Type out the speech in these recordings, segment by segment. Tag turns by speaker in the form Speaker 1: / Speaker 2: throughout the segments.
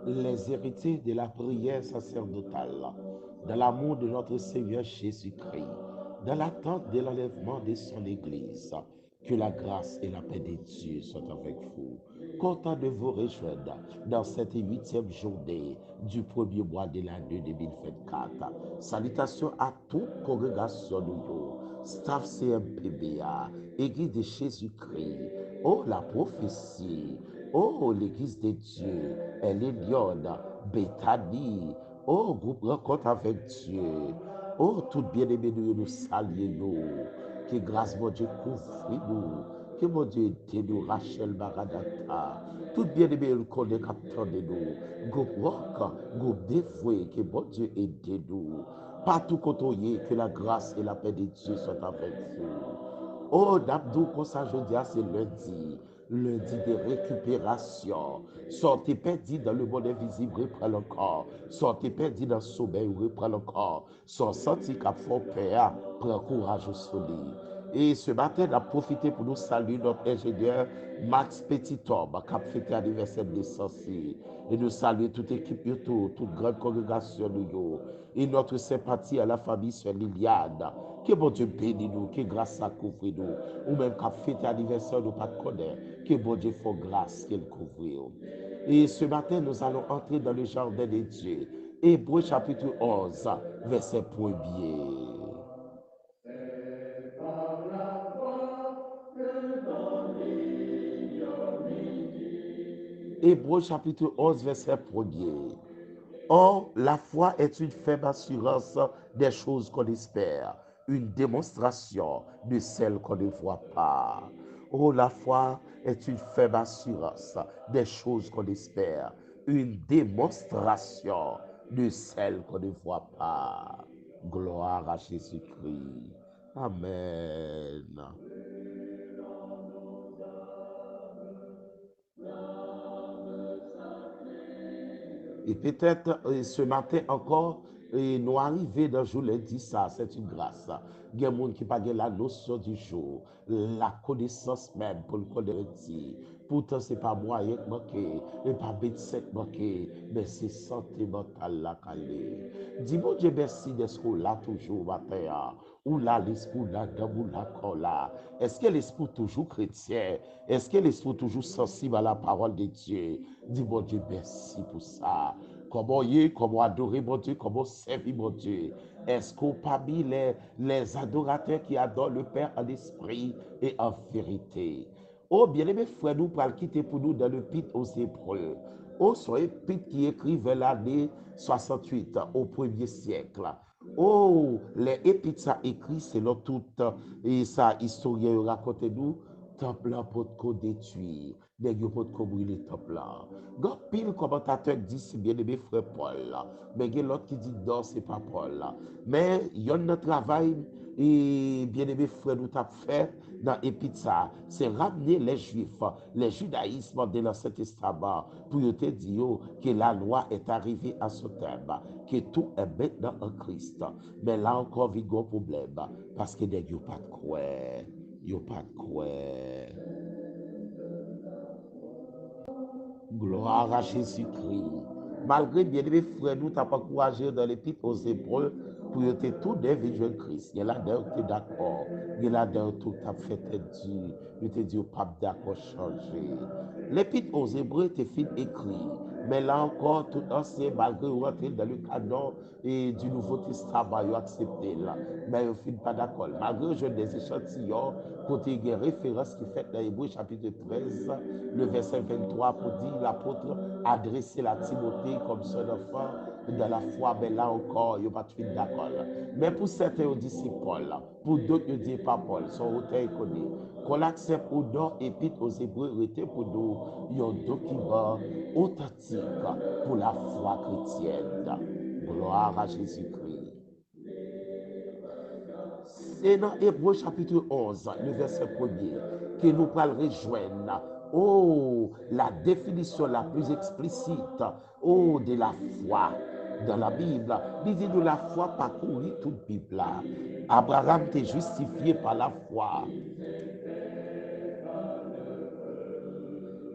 Speaker 1: Les héritiers de la prière sacerdotale, dans l'amour de notre Seigneur Jésus-Christ, dans l'attente de l'enlèvement de son Église, que la grâce et la paix de Dieu soient avec vous. Content de vous rejoindre dans cette huitième journée du premier mois de l'année 2024. Salutations à toute congrégation nous, staff CMPBA, Église de Jésus-Christ, oh la prophétie, oh l'Église de Dieu, Elion, Bethany, oh groupe rencontre avec Dieu, oh tout bien-aimé nous saluons, que grâce mon Dieu couvre nous, que mon Dieu aide nous, Rachel Maradata, tout bien-aimé nous connaît de nous, groupe rock, groupe dévoué, que mon Dieu aide nous, partout côtoyer, que la grâce et la paix de Dieu soient avec vous. Oh, d'Abdou, comme ça, je dis, c'est lundi, lundi de récupération. Sortez perdu dans le monde invisible, reprends le corps. Sortez perdu dans le sommeil, reprends le corps. Sorti qu'à fort père, prends courage au soleil. Et ce matin, on a profité pour nous saluer notre ingénieur Max Petitom, qui a fêté l'anniversaire de naissance. Et nous saluer toute équipe YouTube, toute grande congrégation. Et notre sympathie à la famille sur Liliane. Que bon Dieu bénisse nous, que grâce à couvre nous. Ou même qu'à fêter l'anniversaire, nous pas connaître. Que bon Dieu fasse grâce qu'il couvre. Et ce matin, nous allons entrer dans le jardin de Dieu. Hébreux chapitre 11, verset 1er. Hébreux chapitre 11, verset 1er. Or, la foi est une ferme assurance des choses qu'on espère, une démonstration de celles qu'on ne voit pas. Oh, la foi est une ferme assurance des choses qu'on espère, une démonstration de celles qu'on ne voit pas. Gloire à Jésus-Christ. Amen. Et peut-être ce matin encore, nous arriver dans le jour lundi, ça, c'est une grâce. Il y a des gens qui n'ont pas la notion du jour, la connaissance même pour le connaître. Pourtant, ce n'est pas moyen qui manque, et pas médecin qui manque, mais c'est santé mentale là calée. Dis mon Dieu merci d'être là toujours matin. Ou là, l'esprit là, dans ou là, là. Est-ce que l'esprit toujours chrétien? Est-ce que l'esprit toujours sensible à la parole de Dieu? Dis mon Dieu merci pour ça. Comment adorer mon Dieu, comment servir mon Dieu. Est-ce qu'on parmi les adorateurs qui adorent le Père en esprit et en vérité? Oh, bien-aimés frères, nous pour le quitter pour nous dans le pit aux Hébreux. Oh, soyez pit qui écrit vers l'année 68 au 1er siècle. Oh, les épîtres ça écrit selon toute et ça historien raconte nous temple là pour qu'on détruire des pour qu'on brûler temple là. Grand pile commentateur dit c'est bien aimé frère Paul là, mais il y a l'autre qui dit non c'est pas Paul là. Mais il y a notre travail et bien aimé frère nous t'a fait dans l'épître ça, c'est ramener les juifs, les judaïsmes de l'Ancien Testament pour te dire que la loi est arrivée à ce terme, que tout est maintenant en Christ. Mais là encore, il y a un problème parce que les gens pas de quoi. Ils n'ont pas de quoi. Gloire à Jésus-Christ. Malgré bien aimé frère, nous t'as pas encouragé dans l'épître aux Hébreux pour être tout de Christ. Il y a là-dedans tu es d'accord. Il y a là-dedans tout t'as fait dit. Je te dis au pape d'accord changer. L'épître aux Hébreux était fait écrit. Mais là encore, tout ancien, malgré rentrer dans le canon et du Nouveau Testament, ils ont accepté là. Mais ils ne finissent pas d'accord. Malgré je des échantillons, côté il y a référence qui fait dans Hébreux chapitre 13, le verset 23, pour dire l'apôtre adressé à Timothée comme son enfant dans la foi, mais là encore, il n'y a pas de suite d'accord. Mais pour certains, ils disent c'est Paul. Pour d'autres, ils disent pas Paul. Son auteur connu. Qu'on l'accepte ou non, épître aux Hébreux, était pour nous un document authentique pour la foi chrétienne. Gloire à Jésus-Christ. C'est dans Hébreu chapitre 11, le verset 1er, que nous pourrons rejoindre Oh, la définition la plus explicite, oh, de la foi dans la Bible. Il dit de la foi parcourir toute Bible là. Abraham était justifié par la foi.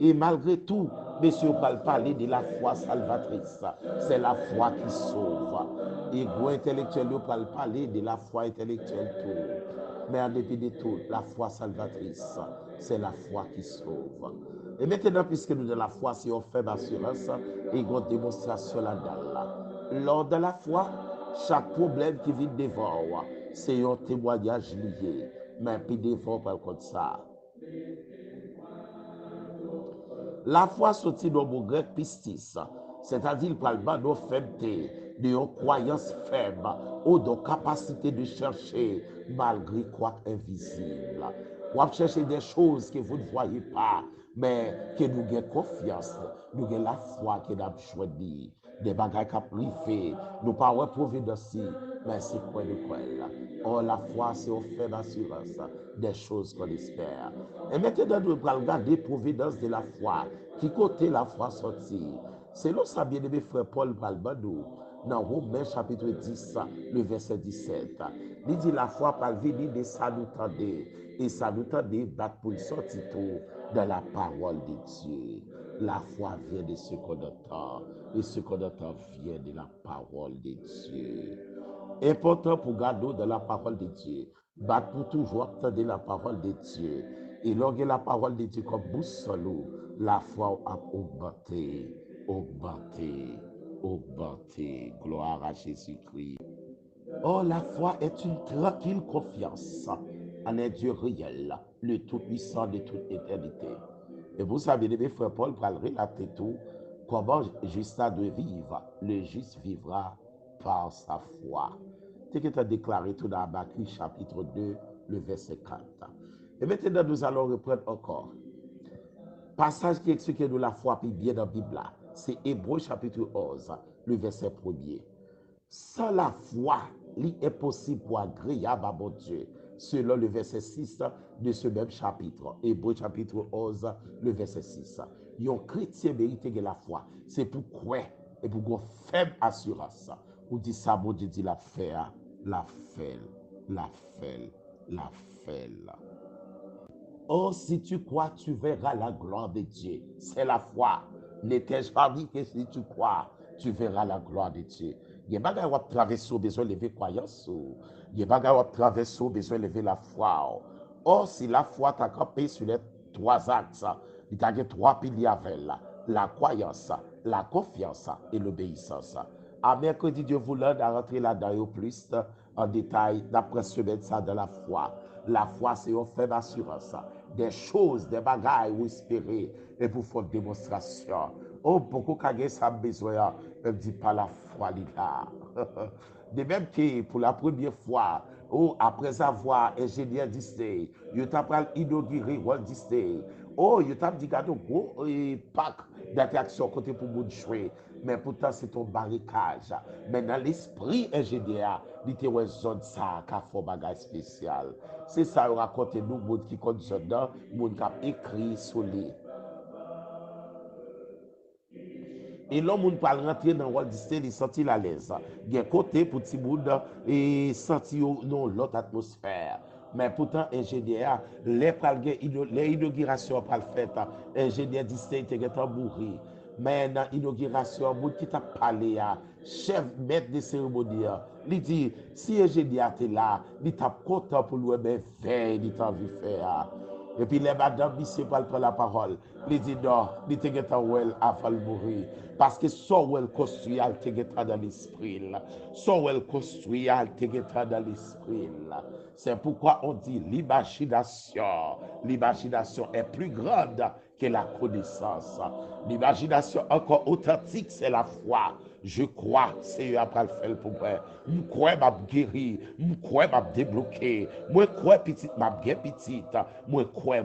Speaker 1: Et malgré tout, monsieur parle parler de la foi salvatrice. C'est la foi qui sauve. Et gros intellectuel parle parler de la foi intellectuelle tout. Mais en dépit de tout, la foi salvatrice, c'est la foi qui sauve. Et maintenant, puisque nous de la foi, si on fait assurance et une démonstration là-dedans. Lors de la foi, chaque problème qui vient devant, c'est un témoignage lié. Mais puis devant, par contre, ça. La foi sortit dans mot grec pistis, c'est-à-dire parlement de faibleté, de croyance faible ou de capacité de chercher malgré quoi invisible. Ou chercher des choses que vous ne voyez pas, mais que nous avons confiance, nous avons la foi que nous avons choisi. Des bagages qui privés, nous ne pouvons pas providence, mais c'est quoi de quoi là. Or, la foi, c'est une faible assurance des choses qu'on espère. Et maintenant, nous allons regarder providence de la foi. Qui côté la foi sortie? C'est là ça bien-aimé frère Paul Balbado dans Romains chapitre 10, le verset 17. Il dit la foi par venir de ça nous tendait. Et ça nous tendait battre pour sortir tout dans la parole de Dieu. La foi vient de ce qu'on entend. Et ce qu'on entend vient de la parole de Dieu. Important pour garder de la parole de Dieu. Battre pour toujours entendre la parole de Dieu. Et lorsque la parole de Dieu comme boussole, la foi a augmenté, augmenté, augmenté. Gloire à Jésus-Christ. Oh, la foi est une tranquille confiance en un Dieu réel, le Tout-Puissant de toute éternité. Et vous savez, mes frères Paul va relater tout, comment Justin doit vivre. Le juste vivra par sa foi. C'est ce qui est déclaré tout dans Habakkuk chapitre 2, le verset 4. Et maintenant, nous allons reprendre encore. Passage qui explique nous la foi, puis bien dans la Bible, c'est Hébreu chapitre 11, le verset 1er. Sans la foi, il est possible pour agréable à mon Dieu, selon le verset 6 de ce même chapitre, Hébreu chapitre 11, le verset 6. Un chrétien mérite la foi, c'est pour croire et pour une faible assurance. Ou dit ça, mon Dieu dit la faire, la fait, la fait, la fait. Oh, si tu crois, tu verras la gloire de Dieu. C'est la foi. N'étais-je pas dit que si tu crois, tu verras la gloire de Dieu. Il y a des gens qui traversent besoin de lever croyance. Il y a des gens qui traversent besoin de lever la foi. Or, si la foi t'a campé sur les trois axes, il y a trois piliers avec la croyance, la confiance et l'obéissance. À mercredi, Dieu voulant rentrer là-dedans au plus en détail d'après semaine ça de la foi. La foi, c'est une faible assurance. Des choses, des bagailles ou espérer et pour faire démonstration. Oh, beaucoup de gens ont besoin, même dit pas la foi, les gars. De même que pour la première fois, oh, après avoir ingénieur Disney, il t'a inauguré Walt Disney. Oh, il t'a dit qu'il y a un gros pack d'attractions côté pour vous jouer. Mais pourtant, c'est ton barricage. Mais dans l'esprit ingénieur, il y a une zone ça qui a fait un bagage spécial. C'est ça, on raconte nous, monde qui compte dedans, monde qui a écrit sur lui. Et l'homme ne peut rentrer dans Walt Disney, il senti à l'aise. Il y a un côté pour tout le monde et sentir dans l'autre atmosphère. Mais pourtant, ingénieur, les inaugurations pas le fait, ingénieur Disney était mourir. Mais dans l'inauguration, le monde qui t'a parlé, chef maître de cérémonie, il dit, si ingénieur est là, il t'a content pour lui, mais veille, il t'a envie de faire. Et puis les madames, monsieur parle pas la parole. Il dit non, il te get well avant de mourir. Parce que son well construit, il te get dans l'esprit. Son well construit, il te get dans l'esprit. C'est pourquoi on dit l'imagination. L'imagination est plus grande que la connaissance. L'imagination encore authentique, c'est la foi. Je crois, Seigneur après le faire pour moi. Je crois m'a guéri, je crois m'a débloqué. Moi crois petite m'a bien petite. Moi crois.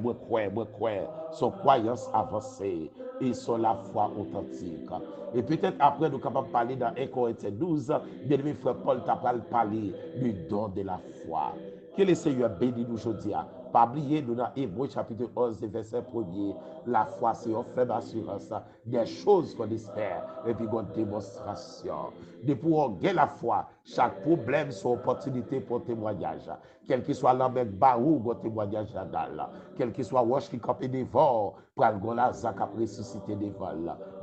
Speaker 1: Son croyance avancée et son la foi authentique. Et peut-être après nous capables de parler dans 1 Corinthiens 12, bien aimé frère Paul t'a parlé du don de la foi. Que le Seigneur bénisse nous aujourd'hui Pas oublier, nous dans Hébreu chapitre 11, verset 1er, la foi c'est une faible assurance des choses qu'on espère et puis une démonstration. Depuis qu'on a la foi, chaque problème c'est une opportunité pour témoignage. Quel que soit l'ambek barou, un témoignage là. Quel que soit roche qui campe devant, pour le Lazare qui a ressuscité devant,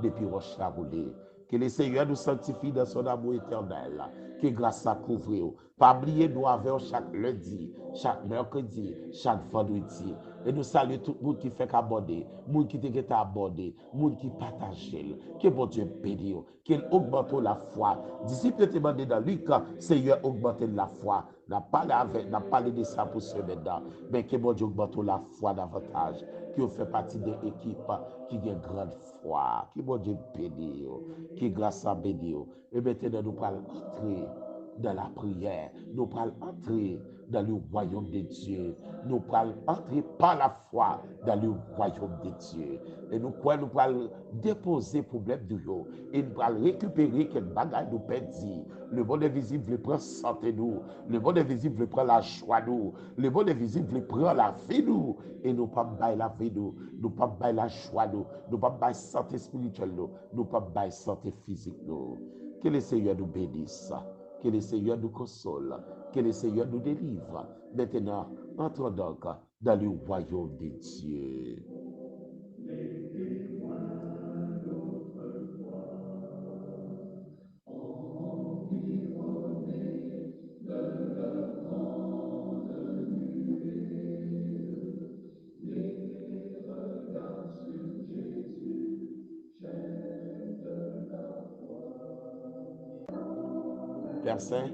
Speaker 1: depuis roche la roulé. Que le Seigneur nous sanctifie dans son amour éternel. Que grâce à couvrir. Pas oublier nous avons chaque lundi, chaque mercredi, chaque vendredi. Et nous saluons tout le monde qui fait qu'aborder, le monde qui te abordé, le monde qui partage. Que bon Dieu bénisse, qu'il augmente la foi. Disciple te demandé dans Luc, Seigneur augmente la foi. N'a parlé de ça pour ce maintenant. Mais que bon Dieu augmente la foi davantage. Qui fait partie de l'équipe qui a une grande foi. Que bon Dieu bénisse, qui grâce à bénisse. Et maintenant nous allons entrer dans la prière. Nous allons entrer dans le royaume de Dieu. Nous allons entrer par la foi dans le royaume de Dieu. Et nous allons déposer problème de nous. Et nous allons récupérer quelques bagages nous perdus. Le monde invisible veut prendre santé nous. Le monde invisible veut prendre la joie nous. Le monde invisible veut prendre la vie nous. Et nous pas bailler la vie nous. Nous pas bailler la joie nous. Nous pas bailler santé spirituelle nous. Nous pas bailler santé physique nous. Que le Seigneur nous bénisse. Que le Seigneur nous console. Que le Seigneur nous délivre. Maintenant, entrons donc dans le royaume de Dieu. Père Saint,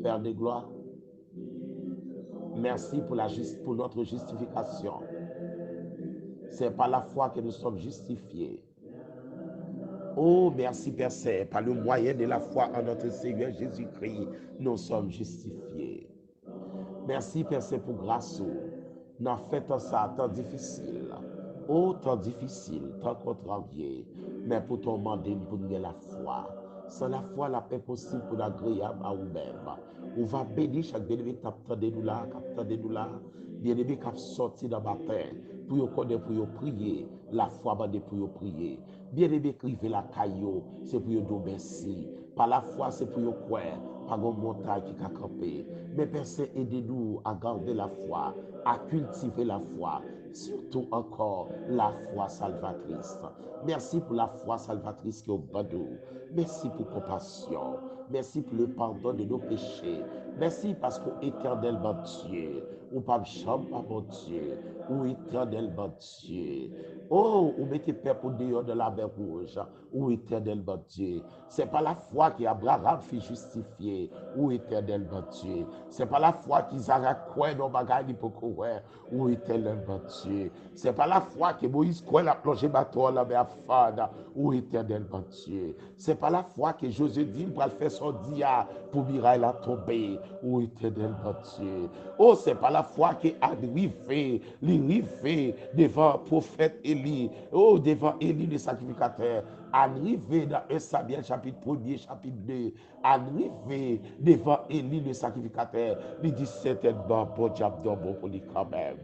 Speaker 1: Père de gloire, merci pour notre justification. C'est par la foi que nous sommes justifiés. Oh, merci Père Saint, par le moyen de la foi en notre Seigneur Jésus-Christ, nous sommes justifiés. Merci Père Saint pour grâce. Nous faisons ça tant difficile. Oh, tant difficile, tant contrarié. Mais pour ton demander pour nous la foi. Sans la foi, la paix possible pour l'agréable à vous-même. On va bénir chaque bien-aimé qui attendez nous là, bien-aimé qui a sorti dans ma terre, pour vous connaître, pour vous prier, la foi pour vous prier. Bien-aimé qui rive la caillou, c'est pour vous dire merci. Par la foi, c'est pour vous croire, par une montagne qui a campé. Mais Père Saint, aidez-nous à garder la foi, à cultiver la foi, surtout encore la foi salvatrice. Merci pour la foi salvatrice qui est au bas de nous. Merci pour compassion. Merci pour le pardon de nos péchés. Merci parce qu'au éternellement Dieu, ou pas chambre, mon Dieu, ou éternellement Dieu. Oh, ou mettez père pour dehors de la mer rouge, ou éternellement Dieu. C'est pas la foi qu'Abraham fit justifier, ou éternellement Dieu. C'est pas la foi qu'Isaac croit dans bagaille pour courir, ou éternellement Dieu. C'est pas la foi que Moïse croit la plongée bateau dans la mer fade, ou éternellement Dieu. C'est pas la foi que Josué dit pour faire son dia pour Mirail la tomber, ou éternellement Dieu. Oh, c'est pas la foi qui a arrivé devant prophète Élie, oh, devant Élie le sacrificateur, arrivé dans 1 Samuel chapitre 1er, chapitre 2, arrivé devant Élie le sacrificateur, il dit certainement, bon diable, bon pour lui quand même.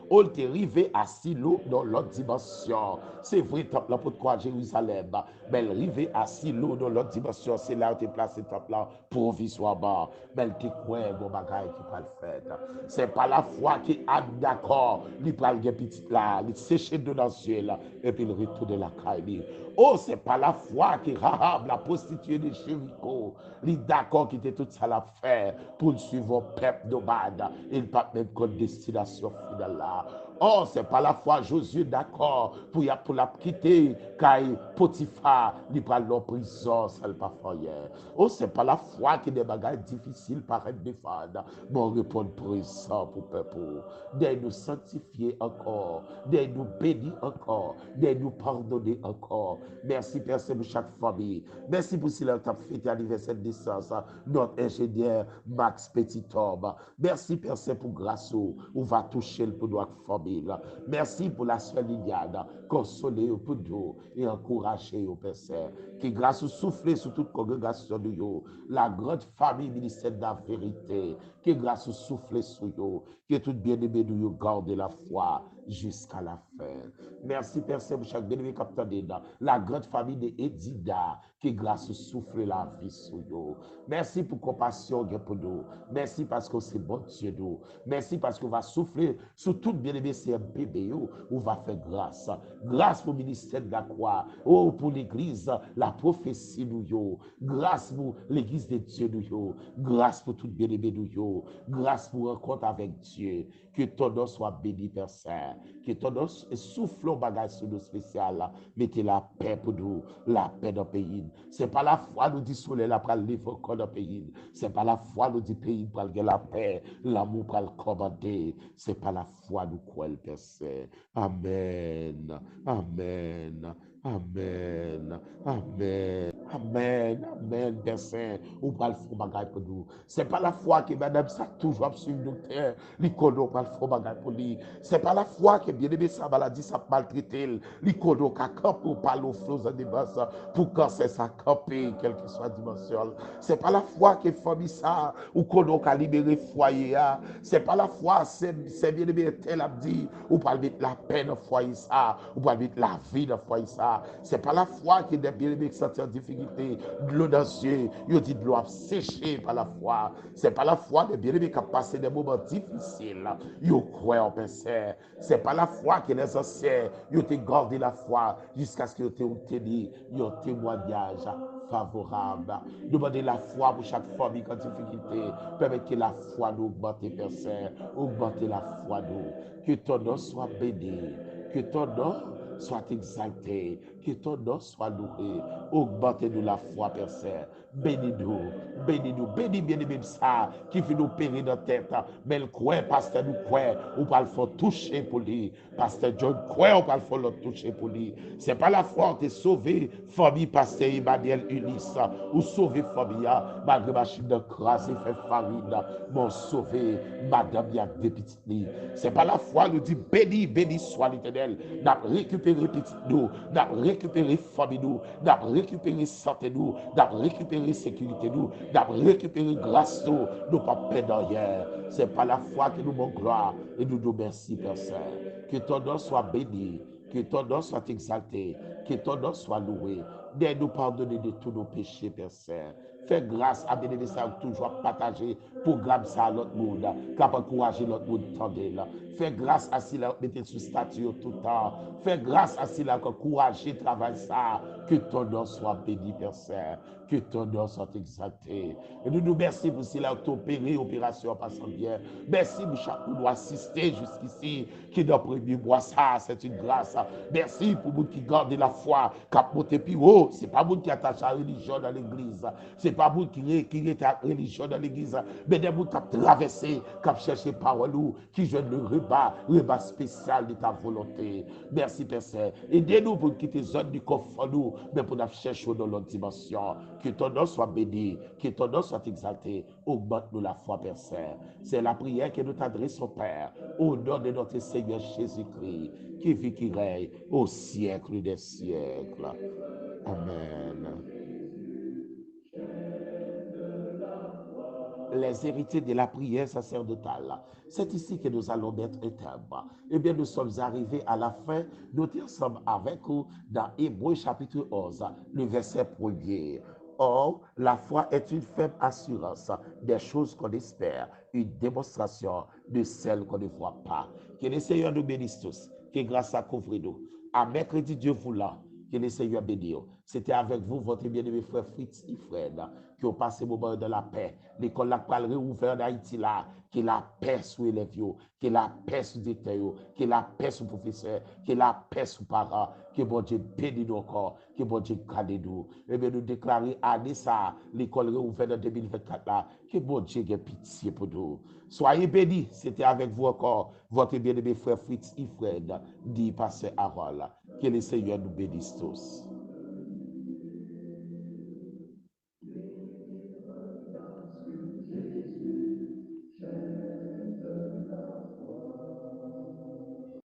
Speaker 1: On est arrivé à Silo dans l'autre dimension. C'est vrai, temple pour croire Jérusalem, mais arrivé à Silo dans l'autre dimension, c'est là où tu es placé temple là provisoirement. Mais tu crois bon bagaille qui va le faire. C'est pas la foi qui a d'accord, il prend le petit là, il séché de dans ciel là, et puis il retourne la caille. Oh, c'est pas la foi qui Rahab, la prostituée de Jéricho, il d'accord qui était tout ça la faire pour suivre au peuple nomade. Il pas même comme destination finale là. Oh, c'est pas la foi Josué d'accord pour la quitter car Potiphar il prend leur prison, ça le pas faire. Oh, c'est pas la foi qui des bagages difficiles paraît défendre. Bon, répondre présent pour peuple. De nous sanctifier encore, de nous bénir encore, de nous pardonner encore. Merci Père Saint pour chaque famille. Merci pour si l'on t'a fêté anniversaire de naissance, notre ingénieur Max Petit-Homme. Merci Père Saint pour grâce où on va toucher le pour notre famille. Cyril. Merci pour la sœur Liliane. Consoler pour nous et encourager au Père Saint. Que grâce au souffler sur toute congrégation de yo, la grande famille ministère de la vérité, que grâce au souffler sur yo, que tout bien-aimé de yo garde la foi jusqu'à la fin. Merci Père Saint pour chaque bien-aimé capteur dedans. La grande famille de Edida, que grâce au souffle la vie sur yo. Merci pour compassion pour nous. Merci parce que c'est bon Dieu nous. Merci parce qu'on va souffler sur tout bien-aimé CMPB, on va faire grâce. Grâce pour le ministère de la croix. Oh, pour l'église, la prophétie nous yo. Grâce pour l'église de Dieu nous yo. Grâce pour tout bien-aimé nous yo. Grâce pour rencontre avec Dieu. Que ton nom soit béni, Père Saint. Que ton nom souffle au bagage sur nous spécial. Mettez la paix pour nous. La paix dans le pays. C'est pas la foi nous dit soleil là pour le livre encore dans le pays. C'est pas la foi nous dit pays pour la paix. L'amour pour le commander. C'est pas la foi nous croyons, Père Saint. Amen. Amen. Amen. Amen. Amen. Amen, Père Saint. Ou pas le faux bagage pour nous. C'est pas la foi que madame ça toujours suivre docteur. L'ikono pas le faux bagage pour lui. C'est pas la foi que bien aimé sa maladie ça maltraité. L'ikono qu'a campé ou pas l'eau flots en débasse pour cancer ça camper quelle que soit dimension. C'est pas la foi que famille ça ou kono qu'a libéré foyer. C'est pas la foi c'est bien aimé tel a dit ou pas mettre la paix dans foyer ça ou pas mettre la vie dans foyer ça. C'est pas la foi qui est bien aimé qui sentit en difficulté de l'eau dans les yeux. Il dit de l'eau séché par la foi. C'est pas la foi des bien aimés qui a passé des moments difficiles. Ils croient en Père. C'est pas la foi que les anciens ils ont gardé la foi jusqu'à ce qu'ils aient obtenu un témoignage favorable. Demandez la foi pour chaque famille en difficulté. Permettez que la foi nous augmente, Père Saint. Augmentez la foi nous. Que ton nom soit béni. Que ton nom soit exalté. Que ton nom soit loué. Augmentez-nous la foi, Père Saint. Bénis-nous. Bénis-nous. Bénis bien aimé ça qui fait nous périr dans la tête. Mais le croix, pasteur, nous croit. On va le faire toucher pour lui. Pasteur John croit, on va le faire toucher pour lui. C'est pas la foi de sauver famille pasteur Emmanuel Ulysse. Ou sauver famille, malgré machine de crasse et fait farine. Mon sauver madame y a des petites nids. C'est pas la foi nous dit béni, béni soit l'éternel. N'a récupéré petite nous, n'a récupéré famille nous, n'a récupéré santé nous, n'a récupéré sécurité nous, n'a récupéré grâce nous, nous pas perdre hier. C'est pas la foi qui nous manque gloire et nous nous merci Père Saint. Que ton nom soit béni, que ton nom soit exalté, que ton nom soit loué. Dès nous pardonner de tous nos péchés, Père Saint. Fais grâce à bénéfice ça toujours partager programme ça à l'autre monde, capable encourager l'autre monde tendez là. Fais grâce à cela mettez sous statut tout le temps. Fais grâce à cela encourager travail ça. Que ton nom soit béni, Père Saint. Que ton nom soit exalté. Et nous nous merci pour cela que tu opéré opération passant bien. Merci pour chaque nous assister jusqu'ici qui dans le premier mois ça c'est une grâce. Merci pour vous qui garde la foi, qui a monté plus haut. C'est pas vous qui attache à la religion dans l'église. C'est pas vous qui est à la religion dans l'église. Mais des vous qui a traversé, qui a cherché parole ou qui joue le repas spécial de ta volonté. Merci Père Saint. Aidez-nous pour quitter zone du confort nous, mais pour nous chercher dans l'autre dimension. Que ton nom soit béni, que ton nom soit exalté. Augmente-nous la foi, Père Saint. C'est la prière que nous t'adressons, Père, au nom de notre Seigneur Jésus-Christ, qui vit, qui règne au siècle des siècles. Amen. Les héritiers de la prière sacerdotale. C'est ici que nous allons mettre un terme. Eh bien, nous sommes arrivés à la fin. Nous sommes avec vous dans Hébreux chapitre 11, le verset 1er. Or, la foi est une ferme assurance des choses qu'on espère, une démonstration de celles qu'on ne voit pas. Que le Seigneur nous bénisse tous, que grâce à couvrir-nous. À mercredi, Dieu voulant, que le Seigneur bénisse. C'était avec vous, votre bien-aimé frère Fritz Ifred, qui ont passé le moment de la paix. L'école la parle réouverte en Haïti là, que la paix sur les élèves, que la paix sur les détails, que la paix sur les professeurs, que la paix sur les parents, que bon Dieu bénisse nous encore, que bon Dieu garde nous. Et bien nous déclarons année ça, l'école réouverte en 2024 là, que bon Dieu ait pitié pour nous. Soyez bénis, c'était avec vous encore, votre bien-aimé frère Fritz Ifred, dit pasteur Harold. Que le Seigneur nous bénisse tous.